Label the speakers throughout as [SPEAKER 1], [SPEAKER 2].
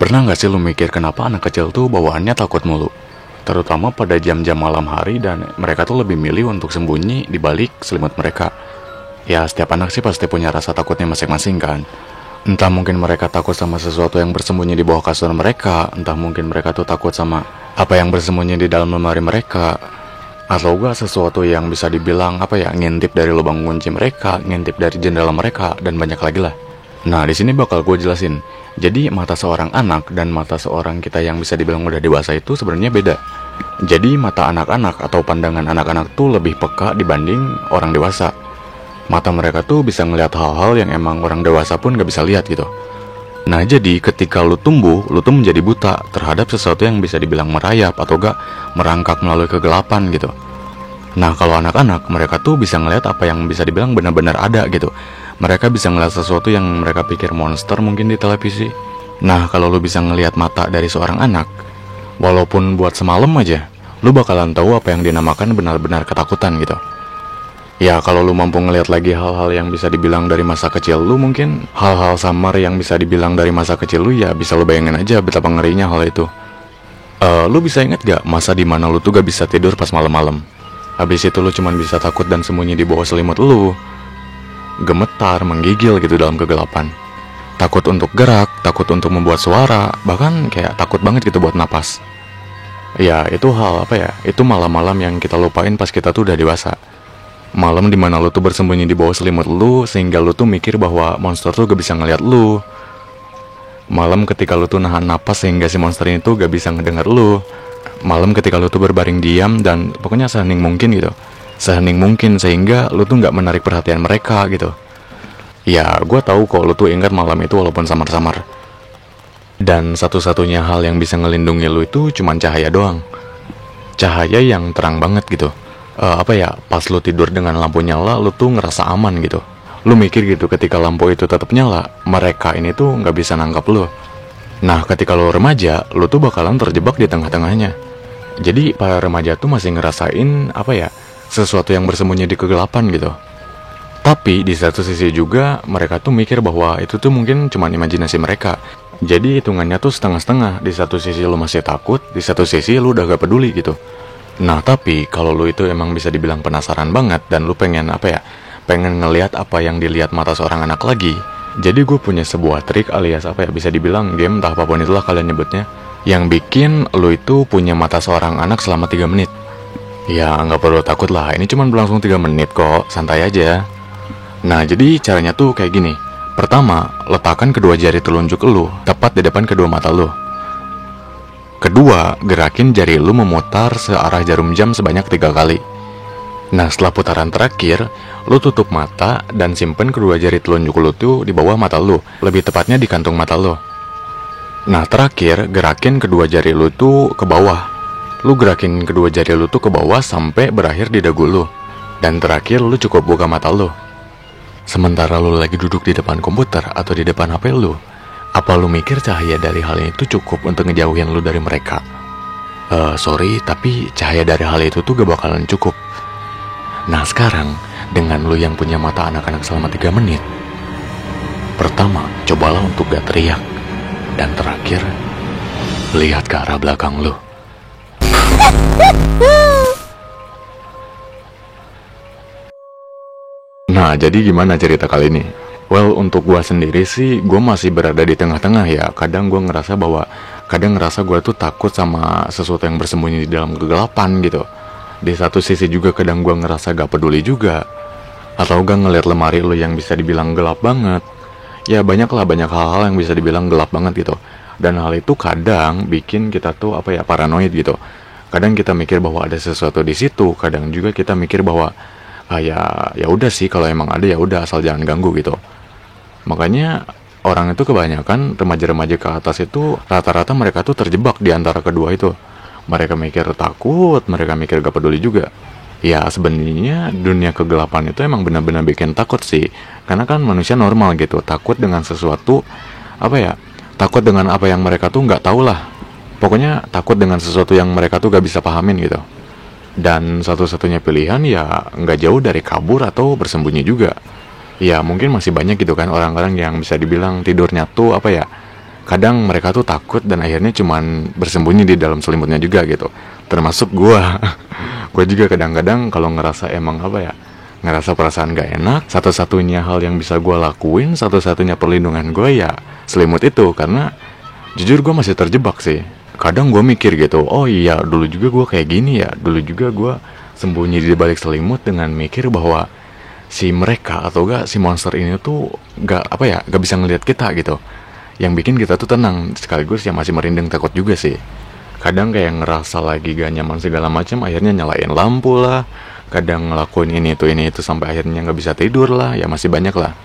[SPEAKER 1] Pernah gak sih lu mikir kenapa anak kecil tuh bawaannya takut mulu? Terutama pada jam-jam malam hari dan mereka tuh lebih milih untuk sembunyi di balik selimut mereka. Ya setiap anak sih pasti punya rasa takutnya masing-masing kan. Entah mungkin mereka takut sama sesuatu yang bersembunyi di bawah kasur mereka, entah mungkin mereka tuh takut sama apa yang bersembunyi di dalam lemari mereka, atau gak sesuatu yang bisa dibilang ngintip dari lubang kunci mereka, ngintip dari jendela mereka, dan banyak lagi lah. Nah di sini bakal gue jelasin. Jadi mata seorang anak dan mata seorang kita yang bisa dibilang udah dewasa itu sebenarnya beda. Jadi mata anak-anak atau pandangan anak-anak tuh lebih peka dibanding orang dewasa. Mata mereka tuh bisa ngelihat hal-hal yang emang orang dewasa pun gak bisa lihat gitu. Nah jadi ketika lu tumbuh, lu tuh menjadi buta terhadap sesuatu yang bisa dibilang merayap atau gak merangkak melalui kegelapan gitu. Nah kalau anak-anak, mereka tuh bisa ngelihat apa yang bisa dibilang benar-benar ada gitu. Mereka bisa ngelihat sesuatu yang mereka pikir monster mungkin di televisi. Nah kalau lu bisa ngelihat mata dari seorang anak, walaupun buat semalam aja, lu bakalan tahu apa yang dinamakan benar-benar ketakutan gitu. Ya kalau lu mampu ngelihat lagi hal-hal yang bisa dibilang dari masa kecil lu, mungkin hal-hal samar yang bisa dibilang dari masa kecil lu, ya bisa lu bayangin aja betapa ngerinya hal itu. Lu bisa ingat gak masa dimana lu tuh gak bisa tidur pas malam-malam? Habis itu lu cuman bisa takut dan sembunyi di bawah selimut lu, gemetar, menggigil gitu dalam kegelapan. Takut untuk gerak, takut untuk membuat suara, bahkan kayak takut banget gitu buat napas. Ya itu hal itu malam-malam yang kita lupain pas kita tuh udah dewasa. Malam dimana lu tuh bersembunyi di bawah selimut lu, sehingga lu tuh mikir bahwa monster tuh gak bisa ngeliat lu. Malam ketika lu tuh nahan napas sehingga si monster ini tuh gak bisa ngedenger lu. Malam ketika lu tuh berbaring diam dan pokoknya sehening mungkin gitu. Sehening mungkin sehingga lu tuh gak menarik perhatian mereka gitu. Ya gue tahu kok lu tuh ingat malam itu walaupun samar-samar. Dan satu-satunya hal yang bisa ngelindungi lu itu cuman cahaya doang. Cahaya yang terang banget gitu. Pas lu tidur dengan lampu nyala, lu tuh ngerasa aman gitu. Lu mikir gitu ketika lampu itu tetap nyala, mereka ini tuh gak bisa nangkap lu. Nah ketika lu remaja, lu tuh bakalan terjebak di tengah-tengahnya. Jadi para remaja tuh masih ngerasain sesuatu yang bersembunyi di kegelapan gitu. Tapi di satu sisi juga mereka tuh mikir bahwa itu tuh mungkin cuma imajinasi mereka. Jadi hitungannya tuh setengah-setengah. Di satu sisi lu masih takut, di satu sisi lu udah gak peduli gitu. Nah tapi kalau lu itu emang bisa dibilang penasaran banget dan lu pengen pengen ngelihat apa yang dilihat mata seorang anak lagi. Jadi gue punya sebuah trik alias bisa dibilang game, entah apapun itulah kalian nyebutnya, yang bikin lu itu punya mata seorang anak selama 3 menit. Ya gak perlu takut lah, ini cuma berlangsung 3 menit kok, santai aja. Nah jadi caranya tuh kayak gini. Pertama, letakkan kedua jari telunjuk lu tepat di depan kedua mata lu. Kedua, gerakin jari lu memutar searah jarum jam sebanyak 3 kali. Nah setelah putaran terakhir, lu tutup mata dan simpen kedua jari telunjuk lu tuh di bawah mata lu, lebih tepatnya di kantung mata lu. Nah terakhir, gerakin kedua jari lu tuh ke bawah. Lu gerakin kedua jari lu tuh ke bawah sampai berakhir di dagu lu. Dan terakhir lu cukup buka mata lu. Sementara lu lagi duduk di depan komputer atau di depan HP lu, apa lu mikir cahaya dari hal itu cukup untuk ngejauhin lu dari mereka? Sorry, tapi cahaya dari hal itu tuh gak bakalan cukup. Nah sekarang, dengan lu yang punya mata anak-anak selama 3 menit, pertama, cobalah untuk gak teriak. Dan terakhir, lihat ke arah belakang lu. Nah, jadi gimana cerita kali ini? Well, untuk gua sendiri sih, gua masih berada di tengah-tengah ya. Kadang gua ngerasa gua tuh takut sama sesuatu yang bersembunyi di dalam kegelapan gitu. Di satu sisi juga kadang gua ngerasa gak peduli juga. Atau gak ngeliat lemari lu yang bisa dibilang gelap banget. Ya banyak hal-hal yang bisa dibilang gelap banget gitu. Dan hal itu kadang bikin kita tuh paranoid gitu. Kadang kita mikir bahwa ada sesuatu di situ, kadang juga kita mikir bahwa ya udah sih, kalau emang ada ya udah, asal jangan ganggu gitu. Makanya orang itu kebanyakan remaja-remaja ke atas itu rata-rata mereka tuh terjebak di antara kedua itu. Mereka mikir takut, mereka mikir gak peduli juga. Ya sebenarnya dunia kegelapan itu emang benar-benar bikin takut sih. Karena kan manusia normal gitu, takut dengan sesuatu takut dengan apa yang mereka tuh gak tahu lah. Pokoknya takut dengan sesuatu yang mereka tuh gak bisa pahamin gitu. Dan satu-satunya pilihan ya nggak jauh dari kabur atau bersembunyi juga. Ya mungkin masih banyak gitu kan orang-orang yang bisa dibilang tidurnya tuh
[SPEAKER 2] kadang mereka tuh takut dan akhirnya cuman bersembunyi di dalam selimutnya juga gitu. Termasuk gua. Gua juga kadang-kadang kalau ngerasa emang ngerasa perasaan gak enak, satu-satunya hal yang bisa gua lakuin, satu-satunya perlindungan gua ya selimut itu. Karena jujur gua masih terjebak sih. Kadang gua mikir gitu, oh iya dulu juga gua kayak gini ya, dulu juga gua sembunyi di balik selimut dengan mikir bahwa si mereka atau si monster ini tuh gak bisa ngelihat kita gitu. Yang bikin kita tuh tenang, sekaligus yang masih merinding takut juga sih. Kadang kayak ngerasa lagi gak nyaman segala macam, akhirnya nyalain lampu lah. Kadang ngelakuin ini itu sampai akhirnya gak bisa tidur lah. Ya masih banyak lah.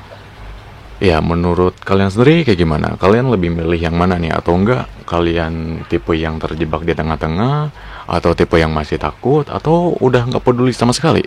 [SPEAKER 2] Ya menurut kalian sendiri kayak gimana? Kalian lebih milih yang mana nih? Atau enggak kalian tipe yang terjebak di tengah-tengah? Atau tipe yang masih takut? Atau udah gak peduli sama sekali?